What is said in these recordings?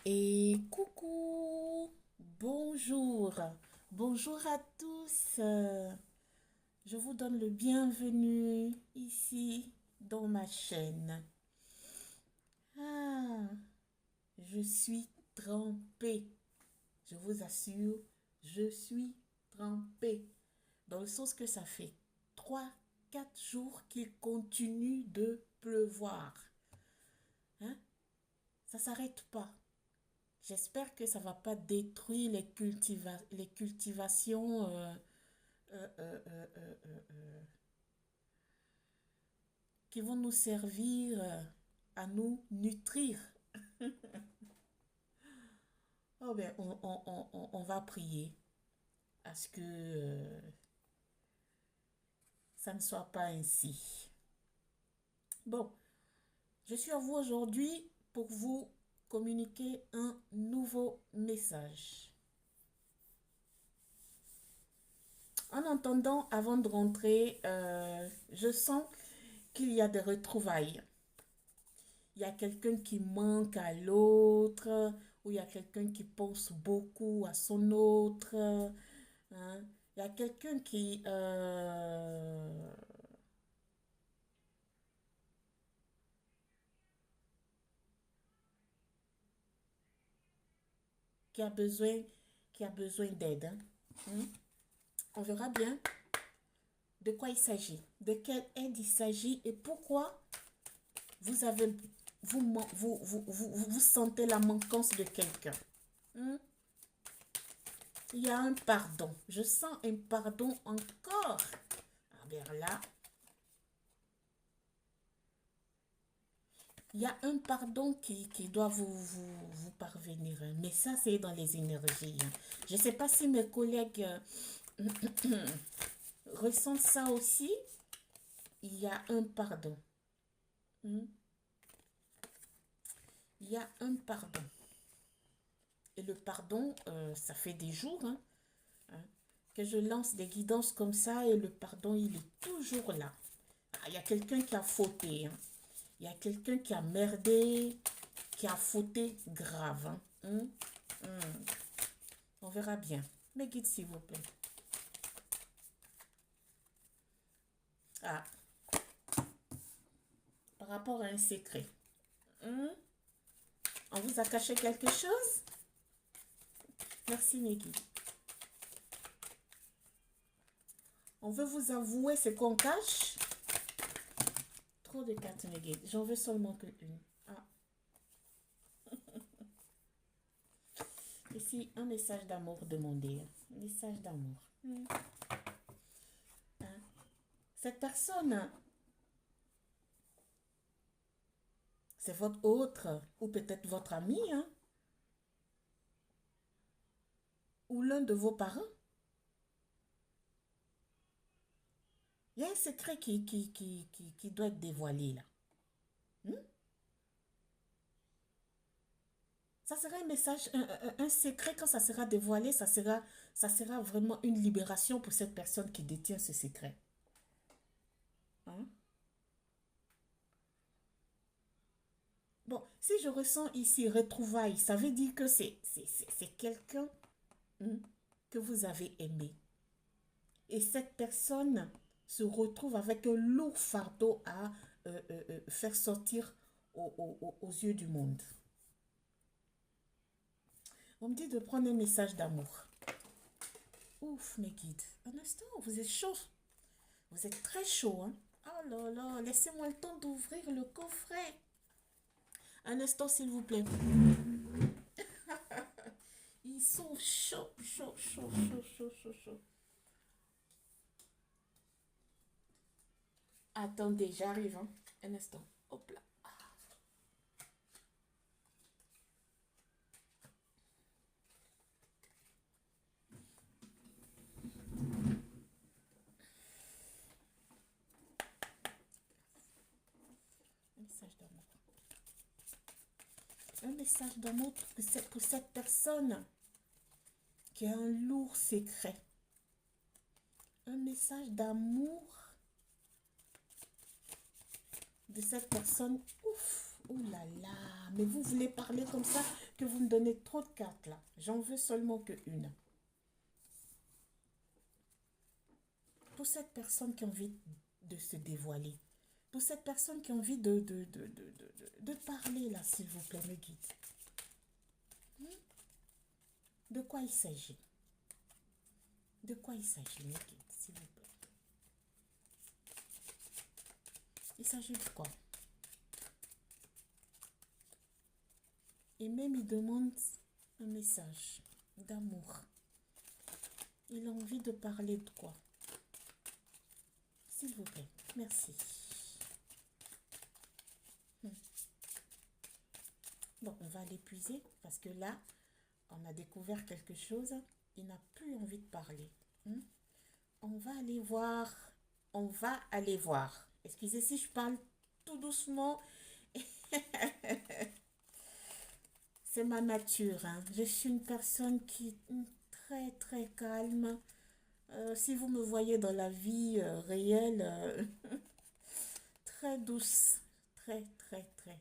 Et coucou, bonjour, bonjour à tous. Je vous donne le bienvenu ici dans ma chaîne. Ah, je suis trempée. Je vous assure, je suis trempée. Dans le sens que ça fait 3, 4 jours qu'il continue de pleuvoir. Hein? Ça ne s'arrête pas. J'espère que ça ne va pas détruire les cultivations euh, euh, euh, euh, euh, qui vont nous servir à nous nutrir. Oh ben, on va prier à ce que ça ne soit pas ainsi. Bon, je suis à vous aujourd'hui pour vous communiquer un nouveau message. En entendant, avant de rentrer, je sens qu'il y a des retrouvailles. Il y a quelqu'un qui manque à l'autre, ou il y a quelqu'un qui pense beaucoup à son autre. Hein. Il y a quelqu'un qui a besoin, qui a besoin d'aide. Hein. Hein. On verra bien de quoi il s'agit, de quelle aide il s'agit et pourquoi vous avez, vous sentez la manquance de quelqu'un. Hein. Il y a un pardon. Je sens un pardon encore. Ah, bien là, il y a un pardon qui doit vous parvenir. Mais ça, c'est dans les énergies. Hein. Je ne sais pas si mes collègues ressentent ça aussi. Il y a un pardon. Hmm. Il y a un pardon. Et le pardon, ça fait des jours hein, que je lance des guidances comme ça et le pardon, il est toujours là. Ah, il y a quelqu'un qui a fauté. Hein. Il y a quelqu'un qui a merdé, qui a fauté grave. Hein. On verra bien. Mes guides, s'il vous plaît. Ah, par rapport à un secret. Hmm? On vous a caché quelque chose? Merci, mes guides. On veut vous avouer ce qu'on cache? Trop de cartes, mes guides. J'en veux seulement que une. Ah. Ici, un message d'amour demandé. Un message d'amour. Hein? Cette personne, c'est votre autre ou peut-être votre ami, hein? Ou l'un de vos parents. Il y a un secret qui doit être dévoilé là. Hmm? Ça sera un message, un secret quand ça sera dévoilé, ça sera vraiment une libération pour cette personne qui détient ce secret. Hein? Bon, si je ressens ici retrouvailles, ça veut dire que c'est quelqu'un hmm, que vous avez aimé. Et cette personne se retrouve avec un lourd fardeau à faire sortir aux yeux du monde. On me dit de prendre un message d'amour. Ouf, mes guides. Un instant, vous êtes chaud. Vous êtes très chaud, hein? Oh là là, laissez-moi le temps d'ouvrir le coffret. Un instant, s'il vous plaît. Ils sont chauds, chauds, chauds, chauds, chauds, chauds, chauds. Attendez, j'arrive, hein? Un instant. Hop là. Un message d'amour. Un message d'amour pour cette personne qui a un lourd secret. Un message d'amour de cette personne. Ouf, oh là là, mais vous voulez parler comme ça que vous me donnez trop de cartes là. J'en veux seulement que une. Pour cette personne qui a envie de se dévoiler. Pour cette personne qui a envie de parler là, s'il vous plaît, mes guides. De quoi il s'agit? De quoi il s'agit, mes guides, s'il vous plaît? Il s'agit de quoi? Et même il demande un message d'amour. Il a envie de parler de quoi? S'il vous plaît, merci. Bon, on va l'épuiser parce que là, on a découvert quelque chose. Il n'a plus envie de parler. On va aller voir. On va aller voir. Excusez si je parle tout doucement. C'est ma nature. Je suis une personne qui est très, très calme. Si vous me voyez dans la vie réelle, très douce. Très, très, très.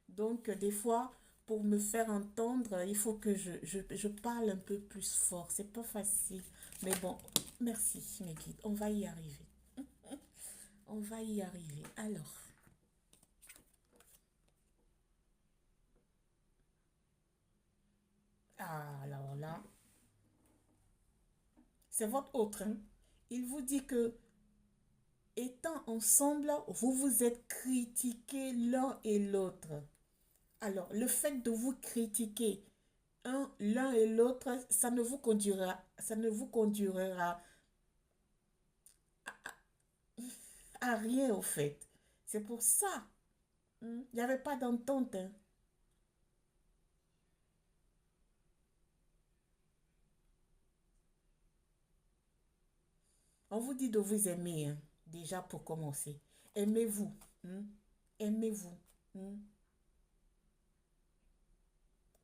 Donc, des fois, pour me faire entendre, il faut que je parle un peu plus fort. C'est pas facile. Mais bon, merci, mes guides. On va y arriver. On va y arriver. Alors. Alors là, c'est votre autre. Il vous dit que, étant ensemble, vous vous êtes critiqués l'un et l'autre. Alors, le fait de vous critiquer l'un et l'autre, ça ne vous conduira à rien au fait. C'est pour ça. Il n'y avait pas d'entente. On vous dit de vous aimer, déjà pour commencer. Aimez-vous. hein. Aimez-vous. hein.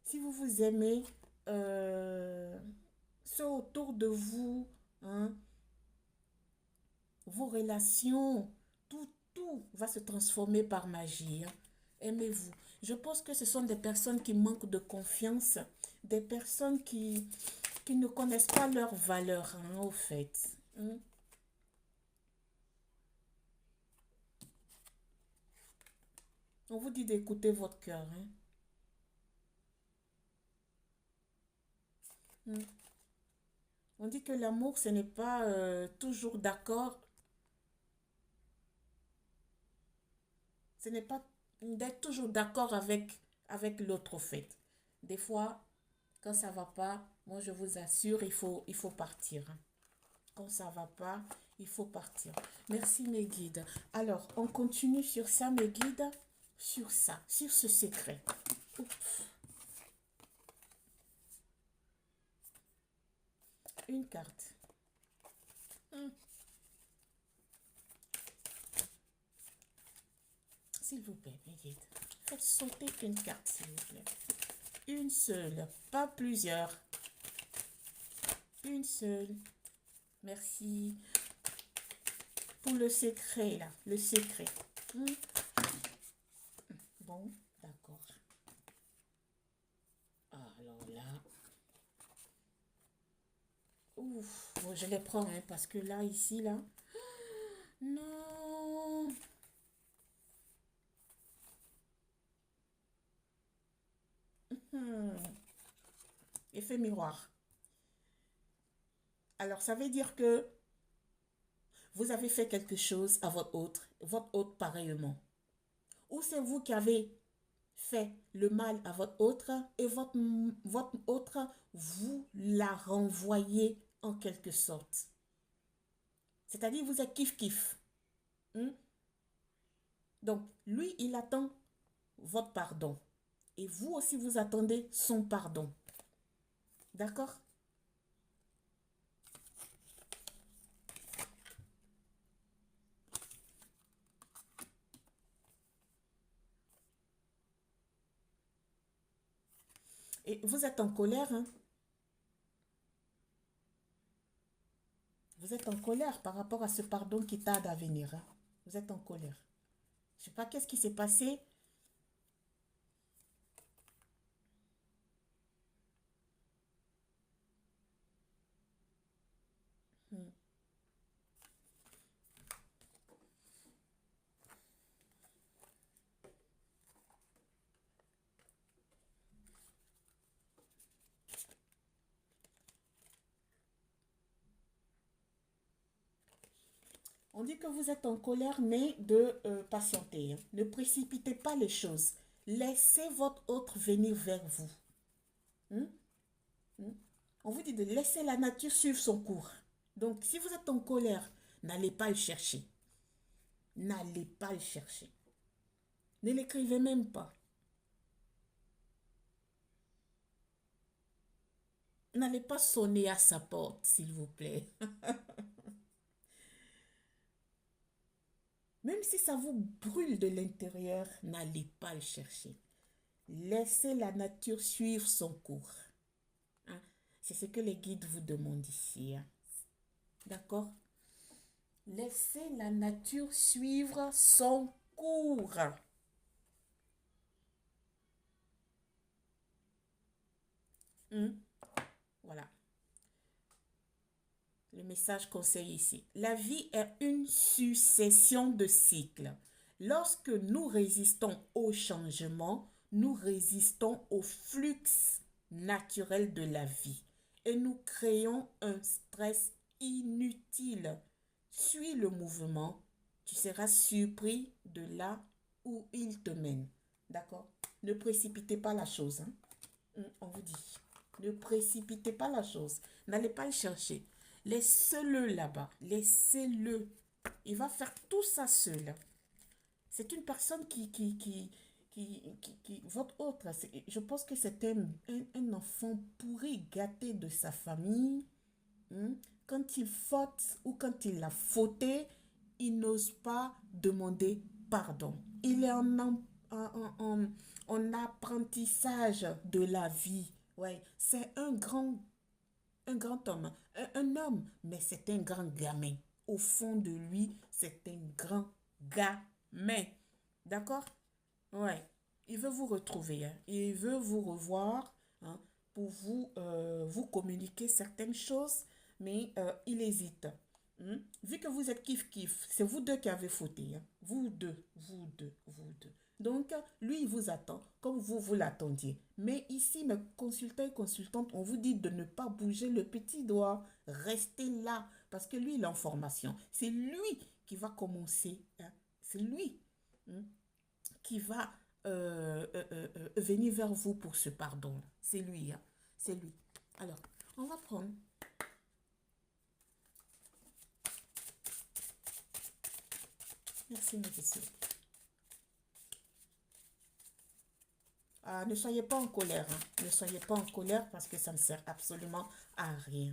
Si vous vous aimez, ceux autour de vous, hein, vos relations, tout va se transformer par magie. Aimez-vous. Je pense que ce sont des personnes qui manquent de confiance, des personnes qui ne connaissent pas leur valeur, au fait. On vous dit d'écouter votre cœur. Mm. On dit que l'amour, ce n'est pas toujours d'accord. Ce n'est pas d'être toujours d'accord avec l'autre, au fait. Des fois, quand ça va pas, moi je vous assure, il faut partir. Quand ça va pas, il faut partir. Merci mes guides. Alors, on continue sur ça, mes guides. Sur ça, sur ce secret. Oups. Une carte. S'il vous plaît, mes guides. Faites sauter une carte, s'il vous plaît. Une seule, pas plusieurs. Une seule. Merci. Pour le secret, là. Le secret. Bon, d'accord. Alors là. Ouf. Bon, je les prends, parce que là, ici, là. Non. Effet miroir. Alors, ça veut dire que vous avez fait quelque chose à votre autre pareillement. Ou c'est vous qui avez fait le mal à votre autre et votre autre, vous la renvoyez en quelque sorte. C'est-à-dire, vous êtes kiff-kiff. Donc, lui, il attend votre pardon. Et vous aussi, vous attendez son pardon. D'accord? Et vous êtes en colère, Vous êtes en colère par rapport à ce pardon qui tarde à venir. Vous êtes en colère. Je ne sais pas qu'est-ce qui s'est passé. On dit que vous êtes en colère, mais de patienter, hein. Ne précipitez pas les choses. Laissez votre autre venir vers vous. Hmm? Hmm? On vous dit de laisser la nature suivre son cours. Donc, si vous êtes en colère, n'allez pas le chercher. N'allez pas le chercher. Ne l'écrivez même pas. N'allez pas sonner à sa porte, s'il vous plaît. Même si ça vous brûle de l'intérieur, n'allez pas le chercher. Laissez la nature suivre son cours. Hein? C'est ce que les guides vous demandent ici. Hein. D'accord? Laissez la nature suivre son cours. Hein? Voilà. Le message conseil ici. La vie est une succession de cycles. Lorsque nous résistons au changement, nous résistons au flux naturel de la vie et nous créons un stress inutile. Suis le mouvement, tu seras surpris de là où il te mène. D'accord? Ne précipitez pas la chose. Hein? On vous dit. Ne précipitez pas la chose. N'allez pas le chercher. Laissez-le là-bas. Laissez-le. Il va faire tout ça seul. C'est une personne votre autre, je pense que c'est un enfant pourri, gâté de sa famille. Hein. Quand il faute ou quand il a fauté, il n'ose pas demander pardon. Il est en apprentissage de la vie. Ouais, c'est un grand homme, un homme, mais c'est un grand gamin. Au fond de lui, c'est un grand gamin. D'accord? Ouais. Il veut vous retrouver, hein. Il veut vous revoir, hein, pour vous communiquer certaines choses, mais il hésite. Vu que vous êtes kiff-kiff, c'est vous deux qui avez fauté. Hein. Vous deux, vous deux, vous deux. Donc, lui, il vous attend comme vous l'attendiez. Mais ici, mes consultants et consultantes, on vous dit de ne pas bouger le petit doigt. Restez là, parce que lui, il est en formation. C'est lui qui va commencer. Hein. C'est lui, hein, qui va venir vers vous pour ce pardon. C'est lui. Hein. C'est lui. Alors, on va prendre. Merci, mes messieurs. Ne soyez pas en colère. Hein. Ne soyez pas en colère parce que ça ne sert absolument à rien.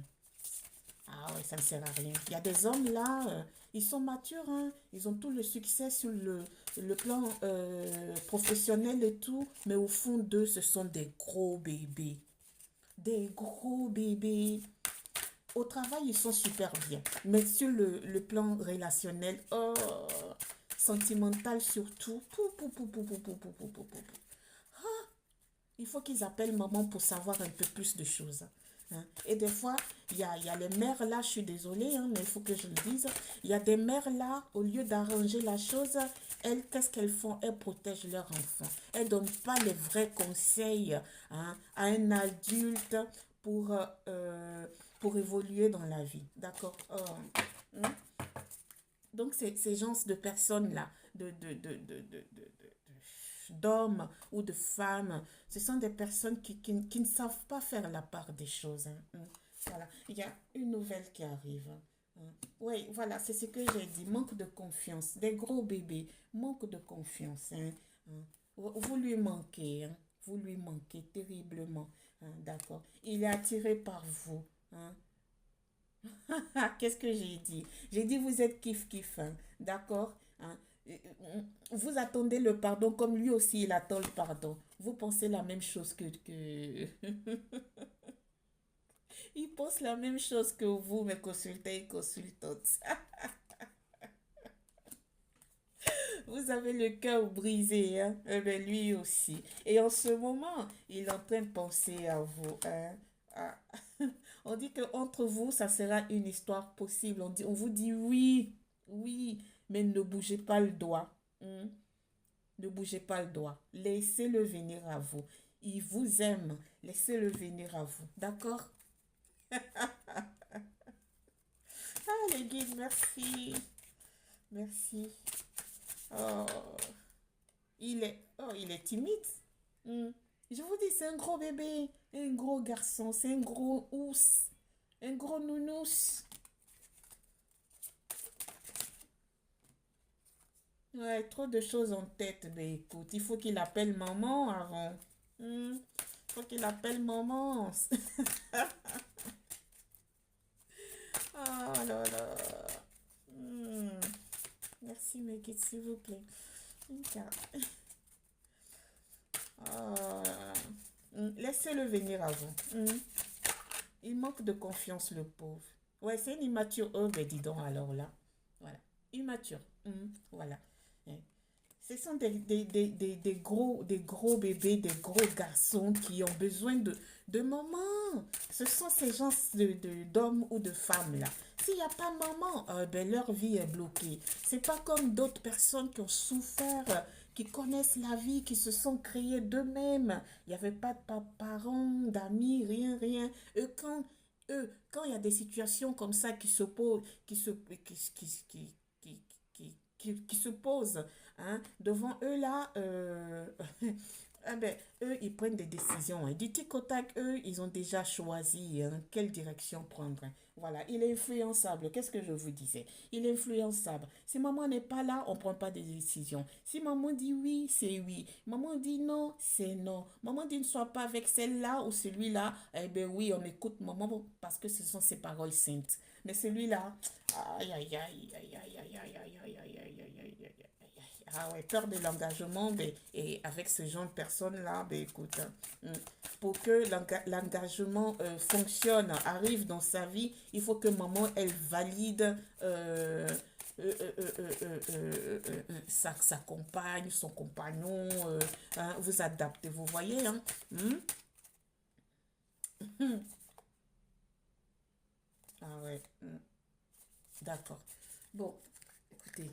Ah ouais, ça ne sert à rien. Il y a des hommes là, ils sont matures, hein. Ils ont tout le succès sur le plan professionnel et tout, mais au fond d'eux, ce sont des gros bébés. Des gros bébés. Au travail, ils sont super bien, mais sur le plan relationnel, oh, sentimental surtout, il faut qu'ils appellent maman pour savoir un peu plus de choses. Hein. Et des fois, il y a les mères là, je suis désolée, hein, mais il faut que je le dise. Il y a des mères là, au lieu d'arranger la chose, elles, qu'est-ce qu'elles font? Elles protègent leur enfant. Elles ne donnent pas les vrais conseils, hein, à un adulte pour évoluer dans la vie. D'accord? Hein? Donc, ces gens de personnes-là, d'hommes ou de femmes, ce sont des personnes qui ne savent pas faire la part des choses. Hein. Voilà, il y a une nouvelle qui arrive. Hein. Oui, voilà, c'est ce que j'ai dit. Manque de confiance. Des gros bébés, manque de confiance. Hein. Vous lui manquez. Hein. Vous lui manquez terriblement. Hein, d'accord. Il est attiré par vous. Hein. Qu'est-ce que j'ai dit? J'ai dit vous êtes kiff-kiff. Hein. D'accord? Hein. Vous attendez le pardon comme lui aussi il attend le pardon. Vous pensez la même chose que... Il pense la même chose que vous, mes consultants et consultantes. Vous avez le cœur brisé, hein? Eh bien, lui aussi. Et en ce moment, il est en train de penser à vous. Hein? Ah. On dit qu'entre vous, ça sera une histoire possible. On vous dit oui, oui, mais ne bougez pas le doigt. Hein. Ne bougez pas le doigt. Laissez-le venir à vous. Il vous aime. Laissez-le venir à vous. D'accord? Ah, les guides, merci. Merci. Oh, il est timide. Hmm. Je vous dis, c'est un gros bébé, un gros garçon, c'est un gros ours, un gros nounous. Ouais, trop de choses en tête. Mais écoute, il faut qu'il appelle maman avant. Il faut qu'il appelle maman. Oh là là. Hmm. Merci, Megit, s'il vous plaît. Une carte. Oh là là. Laissez-le venir avant. Il manque de confiance, le pauvre. Ouais, c'est une immature. Oh, ben dis donc alors là. Voilà. Immature. Voilà. Hein. Ce sont des gros bébés, des gros garçons qui ont besoin de maman. Ce sont ces gens d'hommes ou de femmes là. S'il n'y a pas maman, ben leur vie est bloquée. C'est pas comme d'autres personnes qui ont souffert, qui connaissent la vie, qui se sont créées d'eux-mêmes. Il n'y avait pas de parents, d'amis, rien, rien. Quand il y a des situations comme ça qui se posent, qui se posent, hein, devant eux là, ah ben, eux, ils prennent des décisions. Hein. Du tic au tac, eux, ils ont déjà choisi hein, quelle direction prendre. Hein. Voilà, il est influençable. Qu'est-ce que je vous disais? Il est influençable. Si maman n'est pas là, on ne prend pas de décision. Si maman dit oui, c'est oui. Maman dit non, c'est non. Maman dit ne sois pas avec celle-là ou celui-là. Eh bien oui, on écoute maman parce que ce sont ses paroles saintes. Mais celui-là, aïe, aïe, aïe, aïe, aïe, aïe, aïe, aïe, aïe, aïe, aïe, aïe, aïe, aïe, aïe. Ah ouais, peur de l'engagement, ben, et avec ce genre de personnes-là, ben, écoute, pour que l'engagement fonctionne, arrive dans sa vie, il faut que maman, elle valide sa compagne, son compagnon, hein, vous adaptez, vous voyez, hein? Ah ouais, d'accord. Bon, écoutez,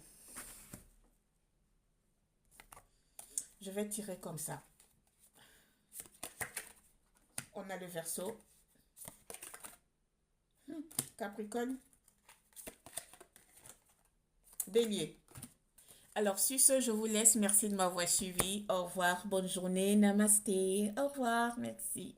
je vais tirer comme ça. On a le Verseau, Capricorne, Bélier. Alors, sur ce, je vous laisse. Merci de m'avoir suivi. Au revoir. Bonne journée. Namasté. Au revoir. Merci.